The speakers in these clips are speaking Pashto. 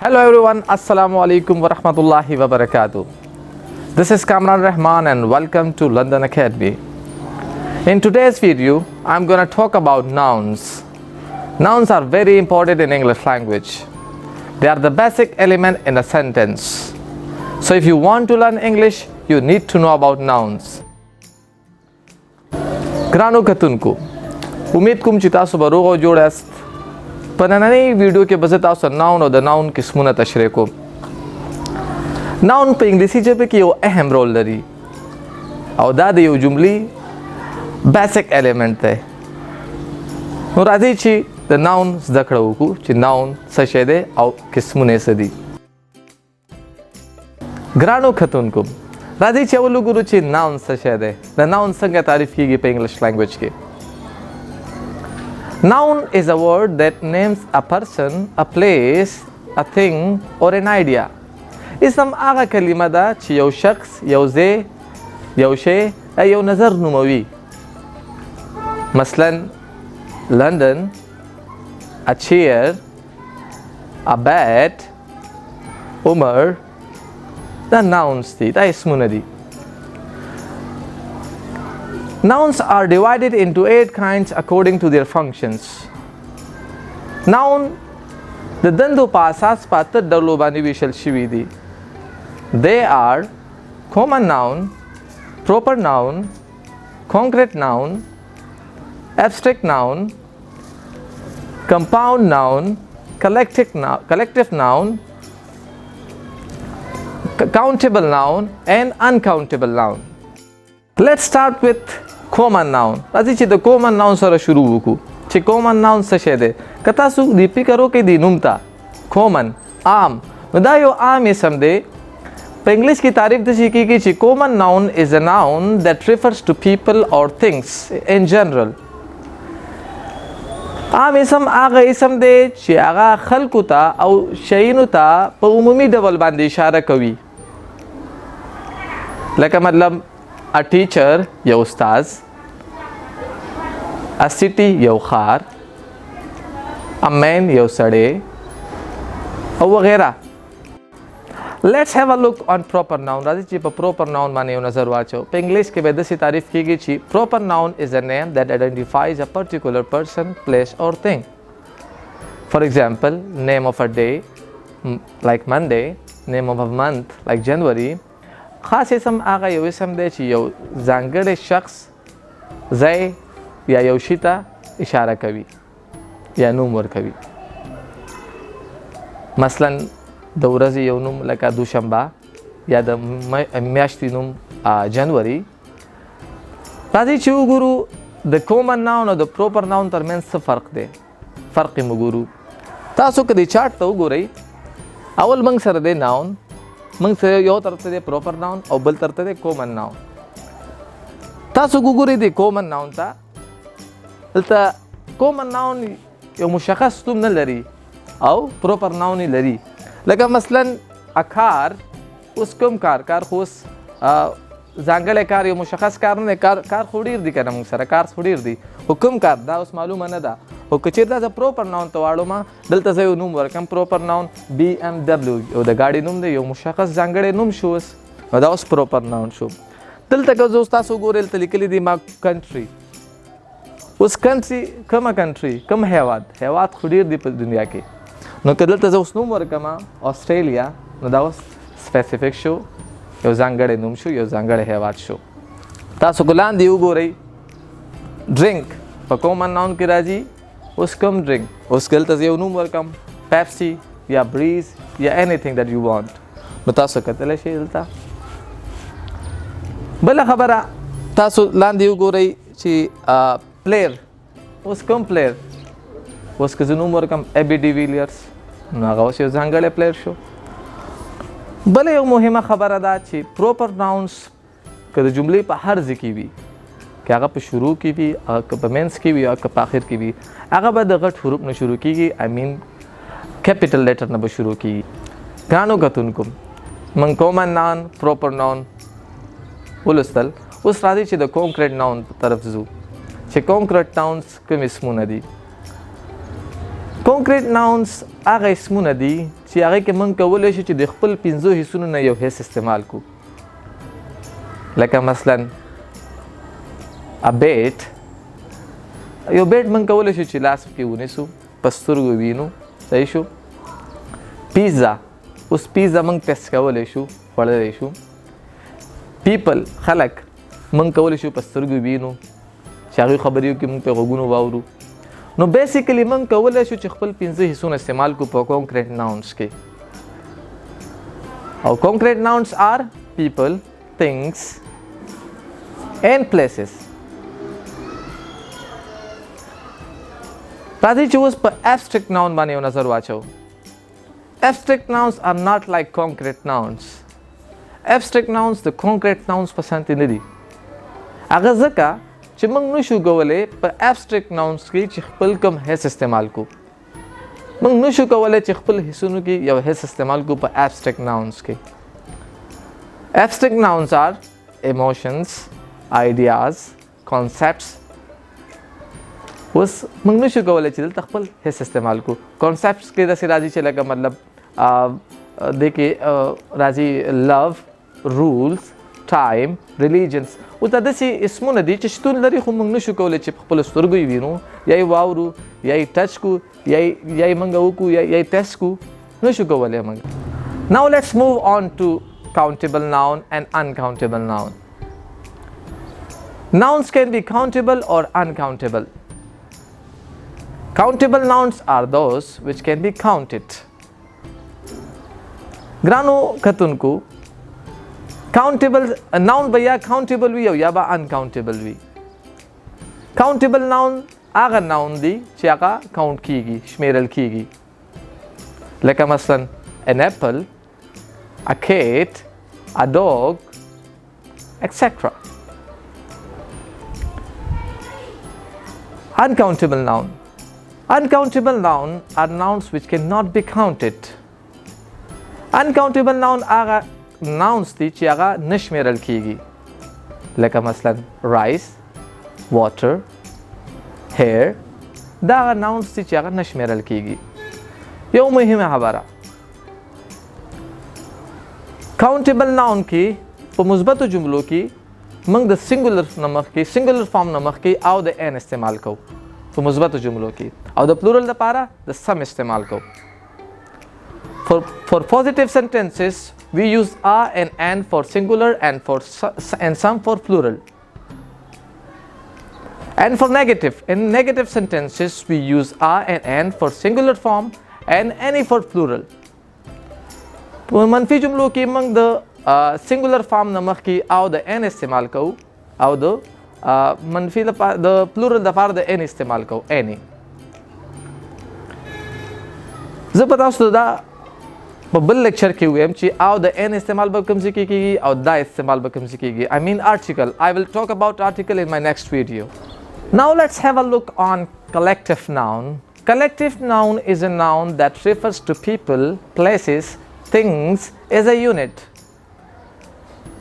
Hello everyone, Assalamu alaikum wa rahmatullahi wa barakatuh. This is Kamran Rahman and welcome to London Academy. In today's video, I'm going to talk about nouns. Nouns are very important in English language. They are the basic element in a sentence. So if you want to learn English, you need to know about nouns. ګرانو کتونکو امید کوم چې تاسو به روغ او جوړ یاست. په نننۍ ویډیو کې به زه تاسو ناون او د ناون قسمونه تشریح کوم. ناون په انګلیسي ژبه کې یو اهم رول لري او دا د یو جملې بیسیک الیمنټ دی. نو راځئ چې د ناون زده کړه وکړو چې ناون څه شی دی او قسمونه یې څه دي. ګرانو کتونکو راځئ چې اول وګورو چې ناون څه شی دی. د ناون څنګه تعریف کیږي په انګلیش لینګویج کې. Noun is a word that names a person, a place, a thing or an idea. اسم هغه کلمه ده چې یو شخص، یو ځای، یو شی، یو نظر نوموي. مثلا London, a chair, a bat, Umar. دا nouns دي، دا اسمونه دي. Nouns are divided into 8 kinds according to their functions. Noun د دندو په اساس په 8 ډولو باندې ویشل شوي دي. They are common noun, proper noun, concrete noun, abstract noun, compound noun, collective noun, countable noun and uncountable noun. Let's start with common noun. راځي چې د common noun سره شروع وکړو چې common noun څه شی دی. که تاسو د فکر وکړئ د نوم ته common عام، نو دا یو عام اسم دی. په انګلیش کې تعریف داسې کېږي چې common noun is a noun that refers to people or things in general. عام اسم هغه اسم دی چې هغه خلکو ته او شیانو ته په عمومي ډول باندې اشاره کوي. لکه مطلب a teacher یو استاذ، a city یو ښار، a man یو سړی او وغیره. Let's have a look on proper noun. راځي چې په proper noun باندې یو نظر واچو. په انګلیش کې به داسې تعریف کیږي چې proper noun is a name that identifies a particular person, place or thing. For example, name of a day like Monday, name of a month like January. خاص اسم هغه یو اسم دی چې یو ځانګړی شخص، ځای یا یو شي ته اشاره کوي یا نوم ورکوي. مثلا د ورځې یو نوم لکه دوشنبه یا د میاشتې نوم جنوري. راځئ چې وګورو د common noun او د proper noun ترمنځ څه فرق دی. فرق یې وګورو. تاسو که د چارټ ته وګورئ، اول موږ سره دی noun، موږ سره یو طرف ته دی proper noun او بل طرف ته دی common noun. تاسو وګورئ د common noun ته، دلته common noun یو مشخص نوم نه لري او proper noun یې لري. لکه مثلا کار، اوس کوم کار خو اوس ځانګړی کار یو مشخص کار نه دی. کار خو ډېر دي که نه، موږ سره کار خو ډېر دي، خو کوم کار دا اوس معلومه نه ده. خو که چېرته زه proper noun ته واړم، دلته زه یو نوم ورکړم proper noun BMW، یو د ګاډي نوم دی، یو مشخص ځانګړی نوم شو اوس، نو دا اوس proper noun شو. دلته که زه اوس تاسو وګورئ دلته لیکلي دي ما country. اوس country کومه country، کوم هیواد خو ډېر دي په دنیا کې. نو که دلته زه اوس نوم ورکړم آسټرالیا، نو دا اوس سپیسیفیک شو، یو ځانګړی نوم شو، یو ځانګړی هیواد شو. تاسو که لاندې وګورئ ډرینک په common noun کې راځي. اوس کوم ډرینک، اوس دلته زه یو نوم ورکړم پیپسي یا بریز یا anything that you want، نو تاسو کتلی شئ دلته. بله خبره تاسو لاندې وګورئ چې پلیر، اوس کوم پلیر، اوس که زه نوم ورکړم AB de Villiers، نو هغه اوس یو ځانګړی پلیر شو. بله یو مهمه خبره ده چې proper nouns که د جملې په هر ځای کې وي، که هغه په شروع کې وي، هغه که په منځ کې وي یا که په آخر کې وي، هغه به د غټ حروف نه شروع کېږي. I mean capital letter نه به شروع کېږي. ګرانو کتونکو موږ common noun، proper noun ولوستل. اوس راځئ چې د concrete noun په طرف ځو چې concrete nouns کوم اسمونه دي. Concrete nouns هغه اسمونه دي چې هغه کې موږ کولی شو چې د خپل 5 حصونو نه یو حص استعمال کو. لکه مثلا a bait، یو بیټ موږ کولی شو چې لاس کې ونیسو، په سترګو وینو، صحیح شو. پیزا، اوس پیزا موږ ټیسټ کولی شو، خوړلی شو. پیپل، خلک موږ کولی شو په سترګو وینو، چې هغوی خبرې وکړي موږ په غوږونو واورو. نو بیسیکلی موږ کولی شو چې خپل 5 حصونه استعمال کو په کانکریټ ناونز کې. او کانکریټ ناونز آر people, things and places. راځئ چې اوس په abstract noun باندې یو نظر واچو. Abstract nouns are not like concrete nouns. Abstract nouns د concrete nouns په شان نه دي. هغه ځکه چې موږ نشو کولی په abstract nouns کې چې خپل کوم حس استعمال کو. موږ نشو کولی چې خپل حسونو کې یو حس استعمال کو په abstract nouns کې. Abstract nouns are emotions, ideas, concepts. اوس موږ نشو کولی چې دلته خپل حس استعمال کو. concepts کې داسې راځي چې لکه مطلب دې کې راځي love, rules, time, religions. او دا داسې اسمونه دي چې شتون لري خو موږ نشو کولی چې په خپلو سترګو یې وینو، یا یې واورو، یا یې ټچ کو، یا یې موږ وکړو، یا یې ټیسټ کو. نشو کولی موږ. Now let's move on to countable noun and uncountable noun. Nouns can be countable or uncountable. Countable nouns are those which can be counted. ګرانو کتونکو، countable noun به یا countable وي او یا به uncountable وي. countable noun هغه noun دی چې هغه count کیږي، شمیرل کیږي. لکه مثلا an apple, a cat, a dog, etc. Uncountable noun. Uncountable noun are nouns which cannot be counted. Uncountable noun هغه nouns دي چې هغه نشمیرل کیږي. لکه مثلا rice, water, hair. دا هغه nouns دي چې هغه نشمیرل کیږي. یو مهمه خبره، countable noun کې په مثبتو جملو کې موږ د singular نه مخکې singular form نه مخکې او د n استعمال کوو په مثبتو جملو کې، او د plural لپاره د some استعمال کوو. For positive sentences we use a and n for singular and some for plural. And for in negative sentences we use a and n for singular form and any for plural. په منفي جملو کې موږ د singular form نه مخکې او د n استعمال کوو او د منفي لپاره د plural لپاره د n استعمال کوو any. زه په تاسو دا په بل لیکچر کې ویم چې او د n استعمال به کوم ځای کې کیږي او دا استعمال به کوم ځای کیږي. I mean article. I will talk about article in my next video. Now let's have a look on collective noun. Collective noun is a noun that refers to people, places, things as a unit.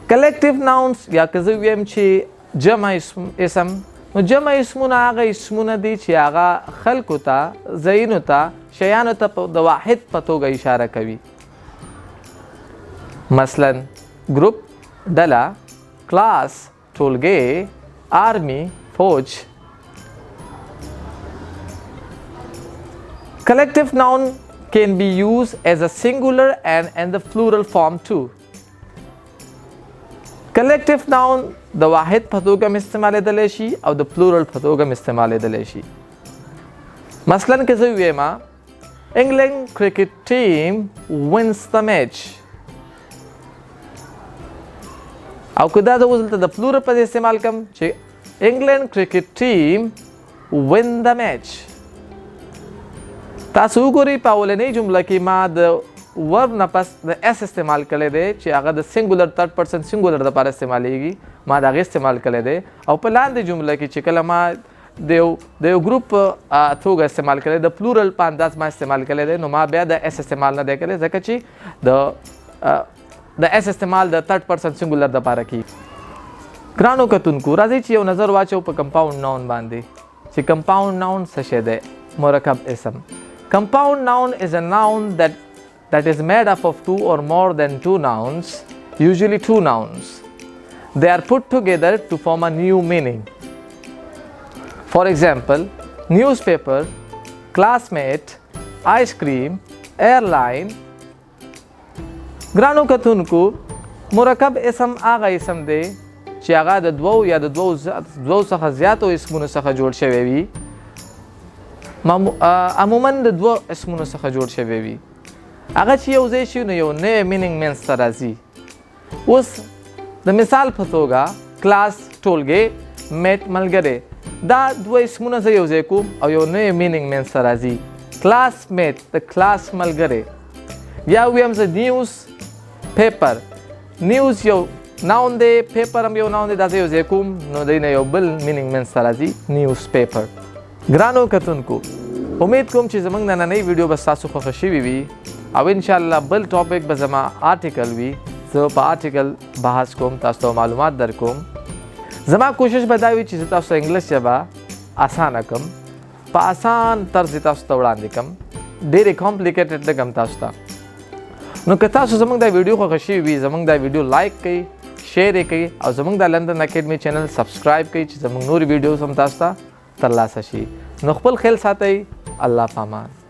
Collective nouns یا که زه ویم چې جمع اسم، نو جمع اسمونه هغه اسمونه دي چې هغه خلکو ته، ځایونو ته، شیانو ته د واحد په توګه اشاره کوي. مثلا ګروپ، ډله، کلاس، ټولګی، آرمي، فوج. Collective noun can be used as a singular and the plural form too. Collective noun د واحد په توګه استعمالیدلی شي او د plural په توګه استعمالیدلی شي. مثلا که زه ووایم England cricket team wins the match، او که دا زه اوس دلته د plural په استعمال کوم چې England cricket team win the match. تاسو وګورئ په اولنۍ جمله کې ما د ورب نه پس د اس استعمال کړی دی چې هغه د سنګولر third person سنګولر دپاره استعمالیږي، ما د هغې استعمال کړی دی. او په لاندې جمله کې چې کله ما د یو ګروپ په توګه استعمال کړی، د پلورل په انداز ما استعمال کړی دی، نو ما بیا د اس استعمال نه دی کړی ځکه چې د اس استعمال د third person سنګولر دپاره کیږي. ګرانو کتونکو، راځئ چې یو نظر واچو په compound noun باندې چې compound noun څه شی دی. مرکب اسم. Compound noun is a noun that that is made up of two or more than two nouns, usually two nouns. They are put together to form a new meaning. For example, newspaper, classmate, ice cream, airline. ګرانو کتونکو مرکب اسم هغه اسم دی چې هغه د دوو یا د دوو څخه زیاتو اسمونو څخه جوړ شوی وي. عموما د دوو اسمونو څخه جوړ شوی وي. هغه چې یو ځای شي نو یو نوی مینینګ منځ ته راځي. اوس د مثال په توګه کلاس ټولګی میټ ملګری دا دوه اسمونه زه یو ځای کوم او یو نوی مینینګ منځ ته راځي. کلاس میټ د کلاس ملګری. یا ویم زه نیوز پیپر. نیوز یو ناون دی، پیپر هم یو ناون دی، دا زه یو ځای کوم نو دی نه یو بل مینینګ منځ ته راځي، نیوز پیپر. ګرانو کتونکو امید کوم چې زموږ نننۍ ویډیو به ستاسو خوښه شوې وي او انشاءالله بل ټاپک به زما آرټیکل وي. زه په آرټیکل بحث کوم، تاسو ته معلومات در کوم. زما کوشش به دا وي چې زه تاسو ته انګلیش ژبه اسانه کړم، په اسان طرز تاسو ته وړاندې کړم، ډېرې کمپلیکیټډ نه کړم تاسو ته. نو که تاسو زموږ دا ویډیو خوښه شوې وي زموږ دا ویډیو لایک کړئ، شیر یې کړئ او زموږ د لندن اکیډمي چینل سبسکرایب کړئ چې زموږ نورې ویډیوز هم تاسو ته ترلاسه شي. نو خپل خیال ساتئ. الله پامان.